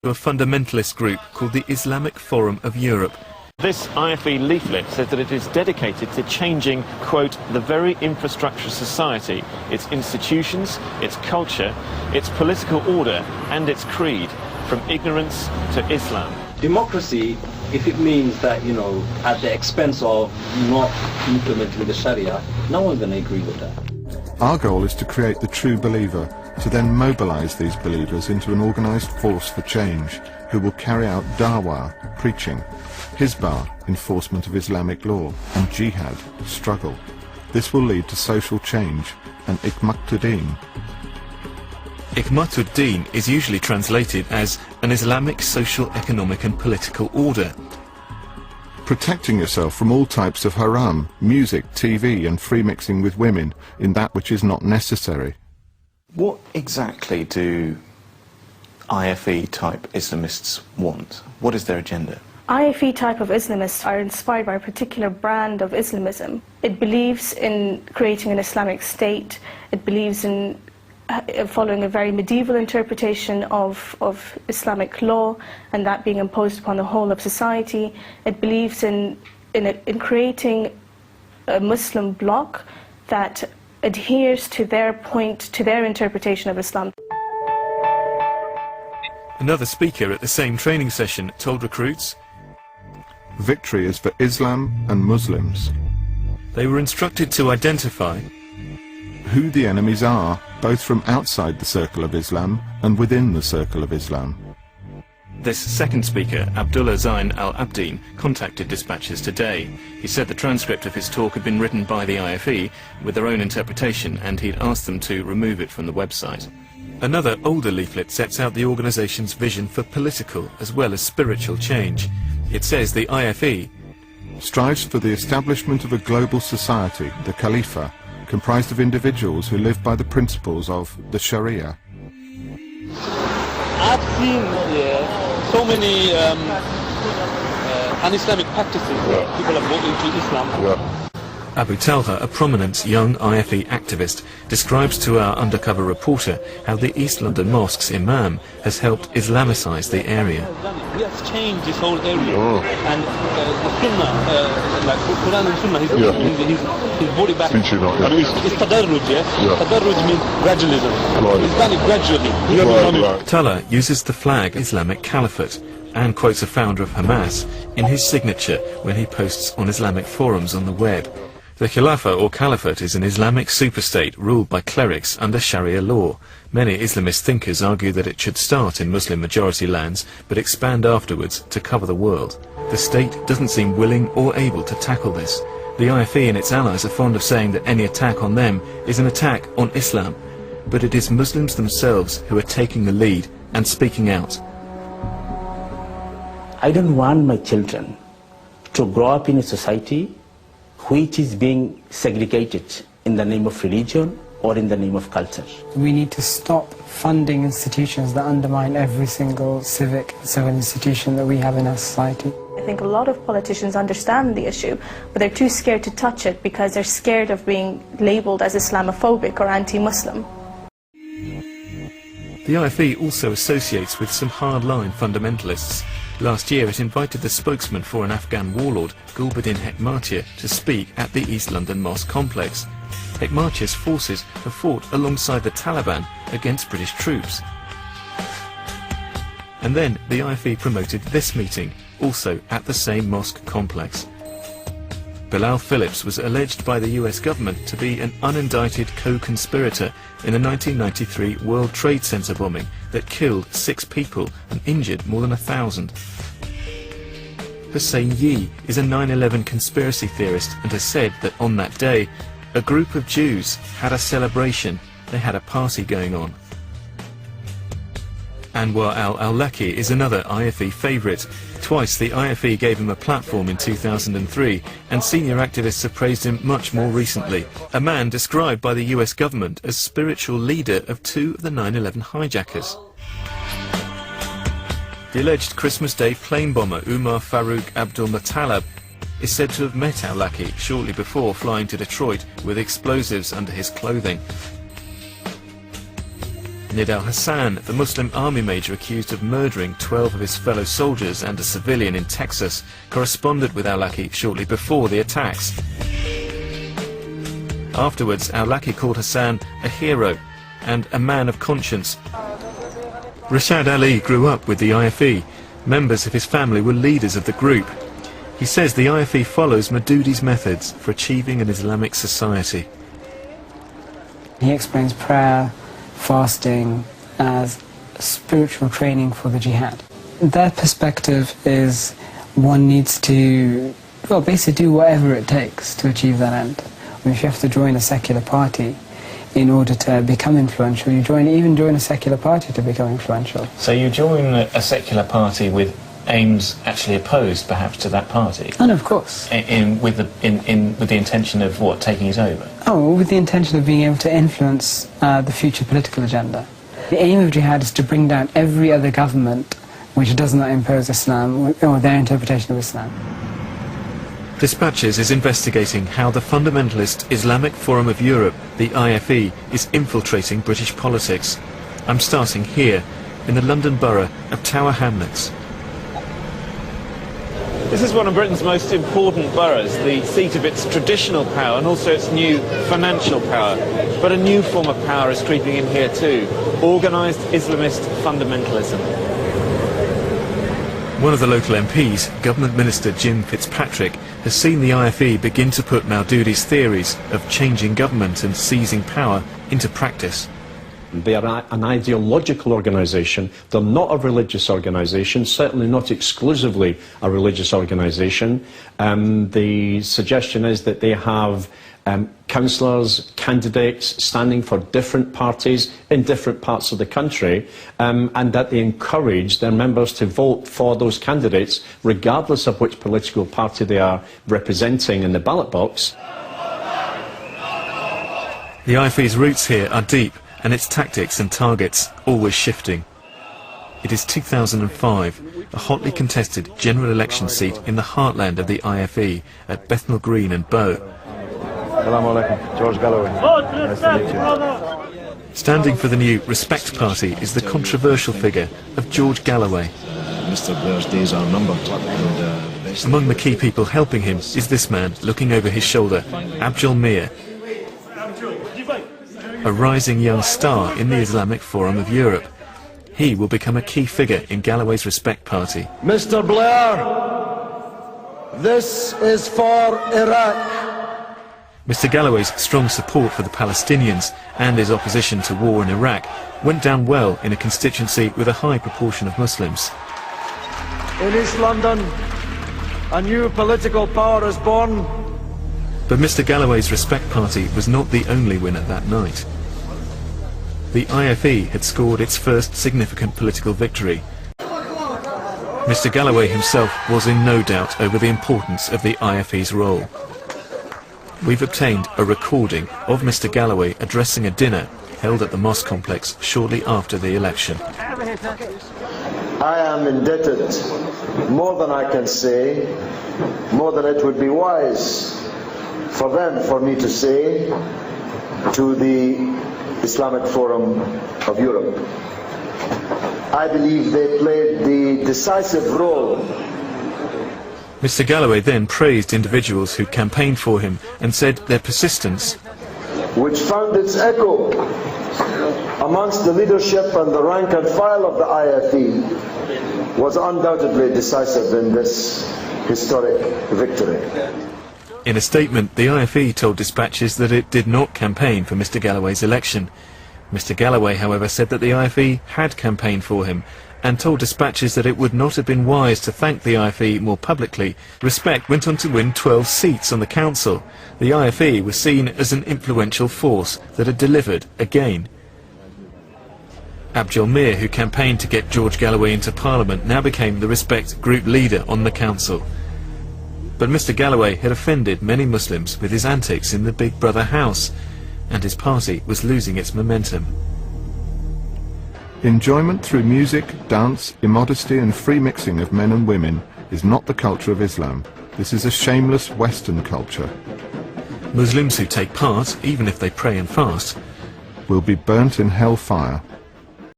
to a fundamentalist group called the Islamic Forum of Europe. This IFE leaflet says that it is dedicated to changing, quote, the very infrastructure of society, its institutions, its culture, its political order and its creed, from ignorance to Islam. Democracy, if it means that, you know, at the expense of not implementing the Sharia, no one's going to agree with that. Our goal is to create the true believer, to then mobilize these believers into an organized force for change, who will carry out da'wah, preaching, Hizbah, enforcement of Islamic law, and jihad, struggle. This will lead to social change, and Iqmatuddin. Iqmatuddin is usually translated as an Islamic social, economic and political order. Protecting yourself from all types of haram, music, TV and free mixing with women in that which is not necessary. What exactly do IFE-type Islamists want? What is their agenda? IFE type of Islamists are inspired by a particular brand of Islamism. It believes in creating an Islamic state. It believes in following a very medieval interpretation of Islamic law and that being imposed upon the whole of society. It believes in creating a Muslim bloc that adheres to their interpretation of Islam. Another speaker at the same training session told recruits, "Victory is for Islam and Muslims." They were instructed to identify who the enemies are, both from outside the circle of Islam and within the circle of Islam. This second speaker, Abdullah Zain al-Abdin, contacted Dispatches today. He said the transcript of his talk had been written by the IFE with their own interpretation, and he'd asked them to remove it from the website. Another older leaflet sets out the organization's vision for political as well as spiritual change. It says the IFE strives for the establishment of a global society, the Khalifa, comprised of individuals who live by the principles of the Sharia. I've seen so many un-Islamic practices. People have got into Islam. Abu Talha, a prominent young IFE activist, describes to our undercover reporter how the East London Mosque's imam has helped Islamicize the area. He has changed this whole area, and the Sunnah, like Quran and Sunnah, he's brought it back. It's tadarruj, yeah? Tadarruj means gradualism. He's done it gradually. Talha uses the flag Islamic Caliphate and quotes a founder of Hamas in his signature when he posts on Islamic forums on the web. The Khilafah or Caliphate is an Islamic superstate ruled by clerics under Sharia law. Many Islamist thinkers argue that it should start in Muslim-majority lands but expand afterwards to cover the world. The state doesn't seem willing or able to tackle this. The IFE and its allies are fond of saying that any attack on them is an attack on Islam, but it is Muslims themselves who are taking the lead and speaking out. I don't want my children to grow up in a society which is being segregated in the name of religion or in the name of culture. We need to stop funding institutions that undermine every single civic and civil institution that we have in our society. I think a lot of politicians understand the issue, but they're too scared to touch it because they're scared of being labelled as Islamophobic or anti-Muslim. The IFE also associates with some hardline fundamentalists. Last year it invited the spokesman for an Afghan warlord, Gulbuddin Hekmatyar, to speak at the East London Mosque complex. Hekmatyar's forces have fought alongside the Taliban against British troops. And then the IFE promoted this meeting, also at the same mosque complex. Bilal Phillips was alleged by the US government to be an unindicted co-conspirator in the 1993 World Trade Center bombing that killed 6 people and injured more than 1,000. Hussein Yi is a 9/11 conspiracy theorist and has said that on that day, a group of Jews had a celebration. They had a party going on. Anwar al-Awlaki is another IFE favourite. Twice the IFE gave him a platform in 2003, and senior activists have praised him much more recently. A man described by the US government as spiritual leader of 2 of the 9/11 hijackers. The alleged Christmas Day plane bomber Umar Farouk Abdul Muttalib is said to have met al-Awlaki shortly before flying to Detroit with explosives under his clothing. Nid al-Hassan, the Muslim army major accused of murdering 12 of his fellow soldiers and a civilian in Texas, corresponded with al-Awlaki shortly before the attacks. Afterwards, al-Awlaki called Hassan a hero and a man of conscience. Rashad Ali grew up with the IFE. Members of his family were leaders of the group. He says the IFE follows Madudi's methods for achieving an Islamic society. He explains prayer, fasting as spiritual training for the jihad. Their perspective is one needs to, well, basically do whatever it takes to achieve that end. I mean, if you have to join a secular party in order to become influential, you even join a secular party to become influential. So you join a secular party with aims actually opposed, perhaps, to that party? And of course. With the intention of what, taking it over? Oh, with the intention of being able to influence the future political agenda. The aim of jihad is to bring down every other government which does not impose Islam or their interpretation of Islam. Dispatches is investigating how the fundamentalist Islamic Forum of Europe, the IFE, is infiltrating British politics. I'm starting here, in the London borough of Tower Hamlets. This is one of Britain's most important boroughs, the seat of its traditional power and also its new financial power. But a new form of power is creeping in here too, organised Islamist fundamentalism. One of the local MPs, Government Minister Jim Fitzpatrick, has seen the IFE begin to put Maududi's theories of changing government and seizing power into practice. They are an ideological organisation. They're not a religious organisation, certainly not exclusively a religious organisation. The suggestion is that they have councillors, candidates standing for different parties in different parts of the country, and that they encourage their members to vote for those candidates regardless of which political party they are representing in the ballot box. The IFE's roots here are deep, and its tactics and targets always shifting. It is 2005, a hotly contested general election seat in the heartland of the IFE at Bethnal Green and Bow. Assalamu alaikum. George Galloway. Nice to meet you. Standing for the new Respect Party is the controversial figure of George Galloway. Mr. Blair's days are numbered. Among the key people helping him is this man looking over his shoulder, Abdul Mir, a rising young star in the Islamic Forum of Europe. He will become a key figure in Galloway's Respect Party. Mr. Blair, this is for Iraq. Mr. Galloway's strong support for the Palestinians and his opposition to war in Iraq went down well in a constituency with a high proportion of Muslims. In East London, a new political power is born. But Mr. Galloway's Respect Party was not the only winner that night. The IFE had scored its first significant political victory. Mr. Galloway himself was in no doubt over the importance of the IFE's role. We've obtained a recording of Mr. Galloway addressing a dinner held at the mosque complex shortly after the election. I am indebted more than I can say, more than it would be wise for me to say, to the Islamic Forum of Europe. I believe they played the decisive role. Mr. Galloway then praised individuals who campaigned for him and said their persistence, which found its echo amongst the leadership and the rank and file of the IFE, was undoubtedly decisive in this historic victory. In a statement, the IFE told dispatches that it did not campaign for Mr. Galloway's election. Mr. Galloway, however, said that the IFE had campaigned for him and told dispatches that it would not have been wise to thank the IFE more publicly. Respect went on to win 12 seats on the council. The IFE was seen as an influential force that had delivered again. Abdul Mir, who campaigned to get George Galloway into Parliament, now became the Respect group leader on the council. But Mr. Galloway had offended many Muslims with his antics in the Big Brother house, and his party was losing its momentum. Enjoyment through music, dance, immodesty and free mixing of men and women is not the culture of Islam. This is a shameless Western culture. Muslims who take part, even if they pray and fast, will be burnt in hellfire.